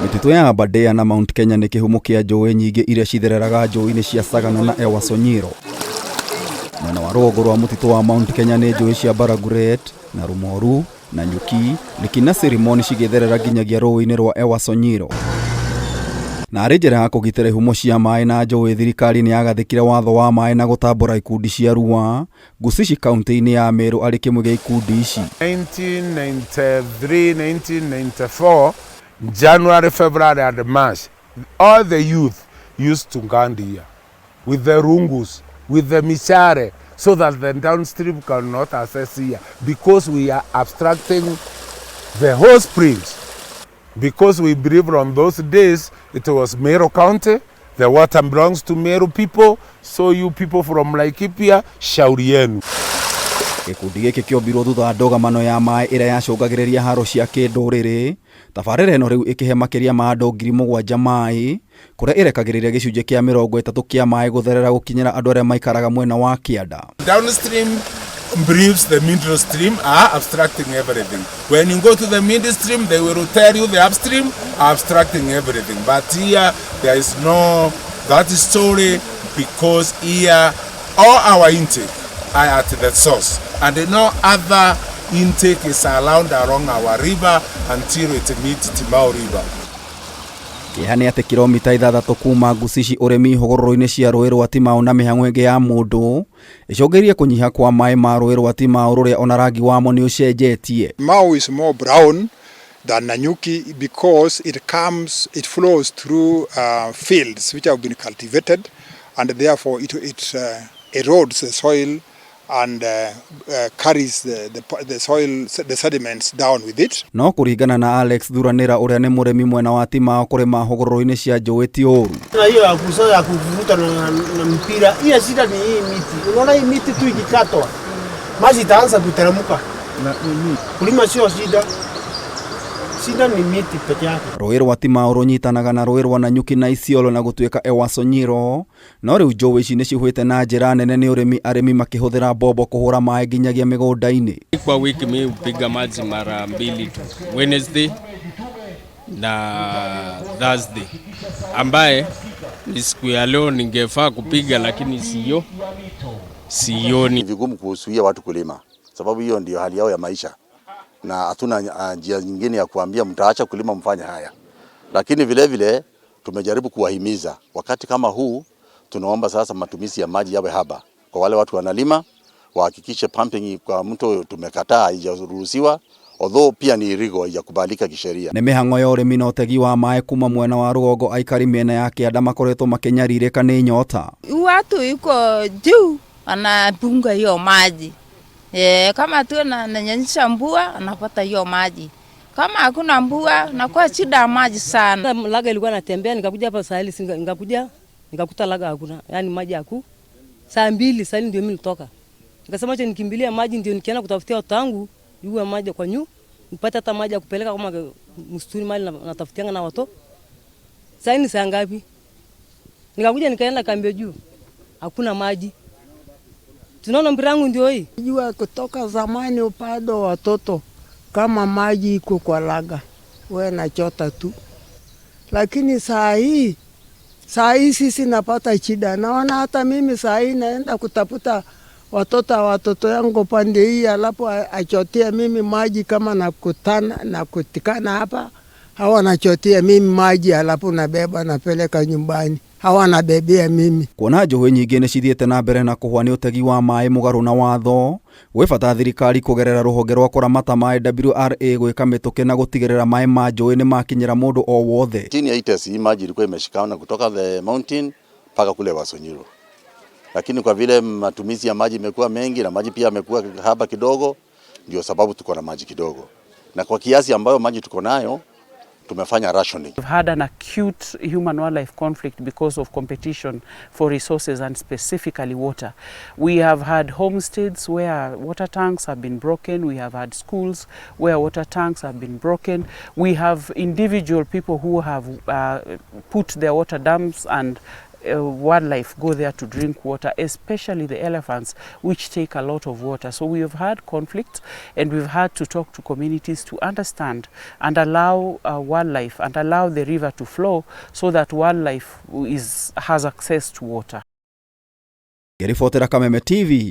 Mĩtitũ ya Aberdare na Mount Kenya nĩ kĩhumo kĩa njũĩ nyingĩ iria cithereraga njũĩ-inĩ cia Sagana na EWASO Nyiro. Mwena wa rũgongo rwa mũtitũ wa Mount Kenya nĩ njũĩ cia W.R.U.A na Rumoru, NANYUKI, Likina Ceremony cigĩtherera nginyagia rũĩ-inĩ rwa EWASO Nyiro. Na arĩ njĩra ya kũgitĩra ihumo cia maĩ na njũĩ, thirikari nĩ yagathĩkire watho wa maĩ na gũtambũra ikundi cia W.R.U.A Gucici kaunti-inĩ ya Meru arĩ kĩmwe gĩa ikundi ici. 1993, 1994, January, February and March, all the youth used to stand here with the rungus, with the mishare, so that the downstream cannot access here, because we are abstracting the whole springs. Because we believe from those days it was Meru County, the water belongs to Meru people, so you people from Laikipia, shauri yenu. Gĩkundi gĩkĩ kĩombirwo thutha wa ndogamano ya maĩ ĩrĩa yacũngagĩrĩria haro cia kĩndũrĩrĩ. Tabarĩra ĩno rĩu ĩkĩhe makĩria ma andũ 7,000 maĩ, kũrĩa ĩrekagĩrĩria gĩcunjĩ kĩa 30 kĩa maĩ gũtherera gũkinyĩra andũ arĩa maikaraga mwena wa kĩanda. Downstream briefs, the middle stream are abstracting everything. When you go to the midstream, they will tell you the upstream are abstracting everything. But here there is no that story, because here all our intake are at the source, and no other intake is allowed along our river until it meets TIMAU river. Kĩeha nĩ atĩ kilomita 6 kuma Gucci urimi hũgũrũrũ-inĩ cia rũĩ rwa TIMAU na mĩhang'o ĩngĩ ya mũndũ icũngĩrĩirie kũnyiha kwa maĩ ma rũĩ rwa TIMAU rũrĩa ona rangi wamo nĩ ũcenjetie. MAAI is more brown than NANYUKI because it flows through fields which have been cultivated, and therefore it erodes the soil and carries the soil, the sediments down with it. No kũringana na Alex Thuranĩra ũrĩa nĩ mũrĩmi mwena wa TIMAU kũrĩma hũgũrũrũ-inĩ cia njũĩ ti ũru. Na hiyo ya kuvuta na mpira, ile shida ni hii miti. Unaona hii miti tu ikikatwa, maji itaanza kuteremka. Na kulima sio shida. Shida ni miti peke yake. Rũĩ rwa TIMAU rũnyitanaga na rũĩ rwa NANYUKI na ISIOLO na gũtuĩka EWASO Nyiro, no rĩu njũĩ ici nĩ cihuĩte na njĩra nene nĩ ũrĩmi, arĩmi makĩhũthĩra mbombo kũhũra maĩ nginyagia mĩgũnda-inĩ. Kwa wiki mimi hupiga maji mara 2 tu, Wednesday na Thursday, ambaye ni siku ya leo ningefaa kupiga lakini sioni. Ni vigumu kuzuia watu kulima, sababu hiyo ndio hali yao ya maisha, na hatuna njia nyingine ya kuambia mtaacha kulima mfanye haya. Lakini vile vile tumejaribu kuwahimiza, wakati kama huu tunaomba sasa matumizi ya maji yawe haba. Kwa wale watu wanalima, wahakikishe pumping kwa mto tumekataa haijaruhusiwa, although pia ni illegal, haijakubalika kisheria. Nĩ mĩhang'o ya ũrĩmi na ũtegi wa maĩ kuma mwena wa rũgongo, aikari mĩena ya kĩanda makoretwo makĩnyarirĩka nĩ nyota. Watu iko juu anapunga hiyo maji. Kama tu ananyesha mvua anapata hiyo maji. Kama hakuna mvua nakuwa shida ya maji sana. Laga ilikuwa natembea, nikakuja hapa sahili, nikakuta laga hakuna. Yaani maji haku. Saa 2 sahili ndio mimi nitoka. Nikasema acha nikimbilia maji, ndio nikienda kutafutia watu wangu yule maji kwa nipate hata maji ya kupeleka kama msituni mali natafutianga na watu. Sahili saa ngapi? Nikakuja nikaenda kambio juu. Hakuna maji. Tunaona mbirangu ndio hii. Jua kutoka zamani upado watoto kama maji iko kwa laga, wewe nachota tu. Lakini saa hii sisi napata shida. Naona hata mimi saa hii naenda kutafuta watoto yangu pande hii, alafu achotia mimi maji kama na kutikana hapa. Hawa nachotia mimi maji, alafu nabeba napeleka nyumbani. Hawa nabebea mimi. Kuona njũĩ nyingĩ nĩ cithiĩte na mbere na kũhwa nĩ ũtegi wa maĩ mũgarũ na watho, gwĩ bata thirikari kũgerera rũhonge rwa kũramata maĩ W.R.U.A gwĩka mĩtũkĩ na gũtigĩrĩra maĩ ma njũĩ nĩ makinyĩra mũndũ o wothe. Chini ya itesi maji ilikuwa imeshikana kutoka the mountain mpaka kule EWASO Nyiro. Lakini kwa vile matumizi ya maji imekuwa mengi na maji pia yamekuwa haba kidogo, ndio sababu tuko na maji kidogo. Na kwa kiasi ambayo maji tuko nayo, tumefanya rationing. We've had an acute human-wildlife conflict because of competition for resources and specifically water. We have had homesteads where water tanks have been broken. We have had schools where water tanks have been broken. We have individual people who have put their water dams and wildlife go there to drink water, especially the elephants, which take a lot of water. So we have had conflict, and we've had to talk to communities to understand and allow wildlife and allow the river to flow so that wildlife has access to water. Kiribotera Kameme TV,